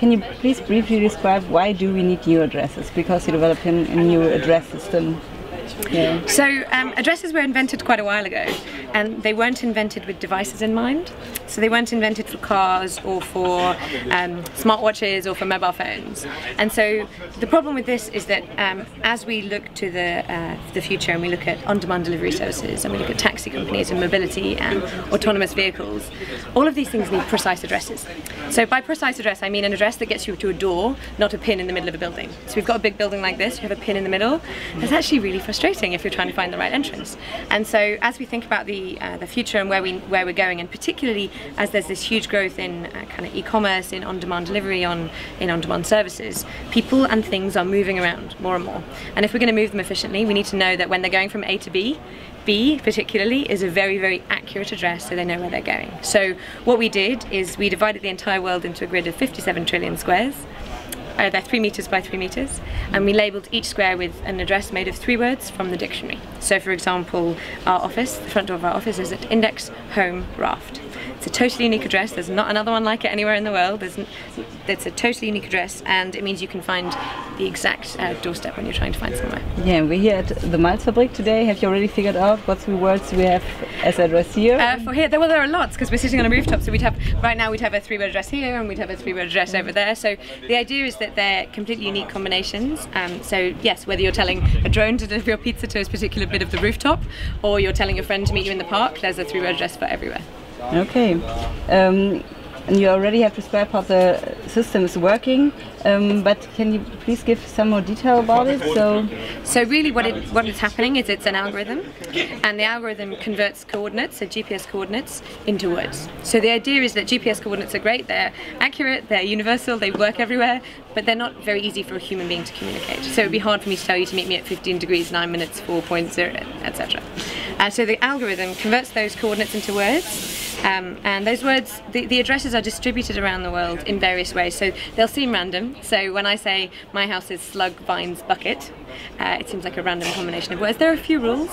can you please briefly describe why do we need new addresses? Because you're developing a new address system. Yeah. So addresses were invented quite a while ago, and they weren't invented with devices in mind. So they weren't invented for cars or for smartwatches or for mobile phones. And so the problem with this is that as we look to the future and we look at on-demand delivery services and we look at taxi companies and mobility and autonomous vehicles, all of these things need precise addresses. So by precise address, I mean an address that gets you to a door, not a pin in the middle of a building. So we've got a big building like this, you have a pin in the middle. That's actually really frustrating if you're trying to find the right entrance. And so as we think about the future and where we're going, and particularly as there's this huge growth in kind of e-commerce, in on-demand delivery, in on-demand services, people and things are moving around more and more. And if we're going to move them efficiently, we need to know that when they're going from A to B, B particularly is a very, very accurate address so they know where they're going. So what we did is we divided the entire world into a grid of 57 trillion squares. They're 3 meters by 3 meters, and we labelled each square with an address made of 3 words from the dictionary. So for example, our office, the front door of our office is at Index Home Raft. It's a totally unique address. There's not another one like it anywhere in the world. It's a totally unique address, and it means you can find the exact doorstep when you're trying to find somewhere. Yeah, we're here at the Malzfabrik today. Have you already figured out what 3 words we have as address here? For here, well, there are lots because we're sitting on a rooftop. So right now we'd have a 3-word address here, and we'd have a 3-word address over there. So the idea is that they're completely unique combinations. So yes, whether you're telling a drone to deliver your pizza to a particular bit of the rooftop, or you're telling your friend to meet you in the park, there's a 3-word address for everywhere. Okay, and you already have described how the system is working, but can you please give some more detail about it? So really what is happening is it's an algorithm, and the algorithm converts coordinates, so GPS coordinates, into words. So the idea is that GPS coordinates are great, they're accurate, they're universal, they work everywhere, but they're not very easy for a human being to communicate. So it would be hard for me to tell you to meet me at 15 degrees, 9 minutes, 4.0, etc. So the algorithm converts those coordinates into words, and those words, the addresses are distributed around the world in various ways. So they'll seem random. So when I say my house is Slug Vines Bucket, it seems like a random combination of words. There are a few rules.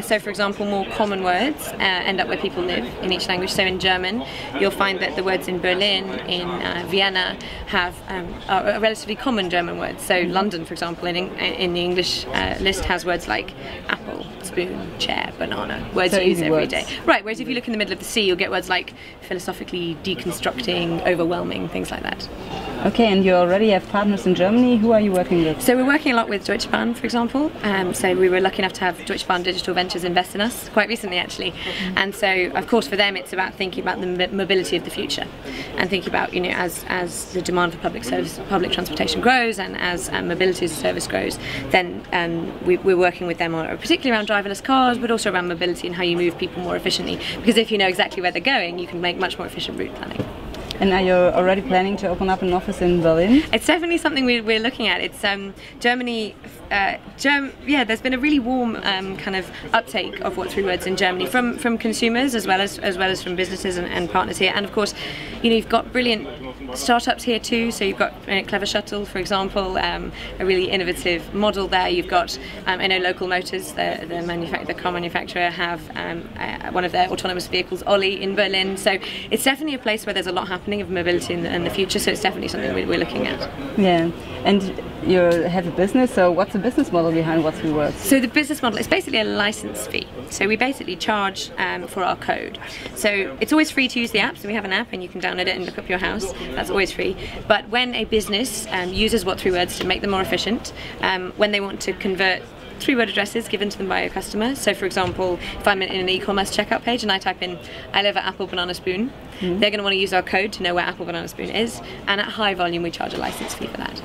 So for example, more common words end up where people live in each language. So in German, you'll find that the words in Berlin, in Vienna, are relatively common German words. So London, for example, in the English list has words like apple, spoon, chair, banana, words you use every day. Right, whereas if you look in the middle of the sea, you'll get words like philosophically, deconstructing, overwhelming, things like that. Okay, and you already have partners in Germany. Who are you working with? So we're working a lot with Deutsche Bahn, for example. So we were lucky enough to have Deutsche Bahn Digital Ventures invest in us quite recently, actually. And so, of course, for them, it's about thinking about the mobility of the future, and thinking about, you know, as the demand for public transportation grows, and as mobility as a service grows, then we're working with them on, particularly around driverless cars, but also around mobility and how you move people more efficiently. Because if you know exactly where they're going, you can make much more efficient route planning. And are you already planning to open up an office in Berlin? It's definitely something we're looking at. It's Germany. Yeah, there's been a really warm kind of uptake of What3words in Germany from consumers as well as from businesses and partners here. And of course, you know, you've got brilliant startups here too. So you've got Clever Shuttle, for example, a really innovative model there. You've got I know Local Motors, the car manufacturer, have one of their autonomous vehicles, Olli, in Berlin. So it's definitely a place where there's a lot happening of mobility in the future. So it's definitely something we're looking at. Yeah, and you have a business. So what's the business model behind What3words? So the business model is basically a license fee. So we basically charge for our code. So it's always free to use the app. So we have an app and you can download it and look up your house. That's always free. But when a business uses What3words to make them more efficient, when they want to convert 3-word addresses given to them by a customer. So for example, if I'm in an e-commerce checkout page and I type in I live at Apple Banana Spoon, they're going to want to use our code to know where Apple Banana Spoon is, and at high volume we charge a license fee for that.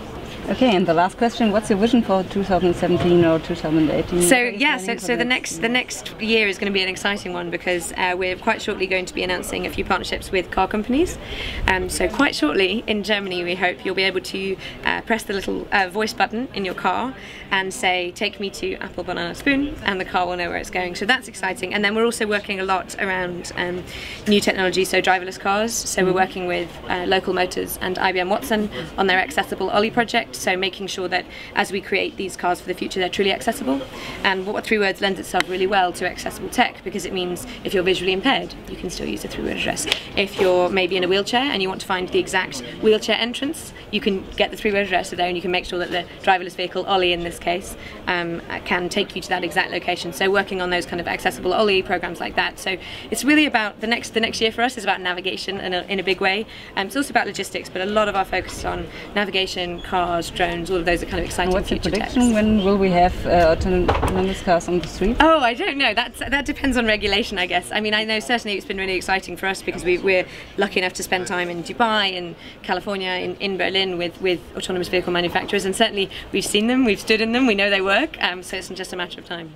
Okay, and the last question, what's your vision for 2017 or 2018? So yeah, so the next year is going to be an exciting one, because we're quite shortly going to be announcing a few partnerships with car companies. So quite shortly in Germany, we hope you'll be able to press the little voice button in your car and say, take me to Apple Banana Spoon, and the car will know where it's going. So that's exciting. And then we're also working a lot around new technology, so driverless cars. So we're working with Local Motors and IBM Watson on their accessible Olli project. So making sure that as we create these cars for the future, they're truly accessible. And What3words lends itself really well to accessible tech, because it means if you're visually impaired, you can still use a 3-word address. If you're maybe in a wheelchair and you want to find the exact wheelchair entrance, you can get the 3-word address there, and you can make sure that the driverless vehicle, Ollie in this case, can take you to that exact location. So working on those kind of accessible Ollie programs like that. So it's really about the next year for us is about navigation in a big way. It's also about logistics, but a lot of our focus is on navigation, cars, drones, all of those are kind of exciting What's future the prediction? techs. When will we have autonomous cars on the street? Oh, I don't know. That depends on regulation, I guess. I mean, I know certainly it's been really exciting for us because we're lucky enough to spend time in Dubai, in California, in Berlin with autonomous vehicle manufacturers, and certainly we've seen them, we've stood in them, we know they work, so it's just a matter of time.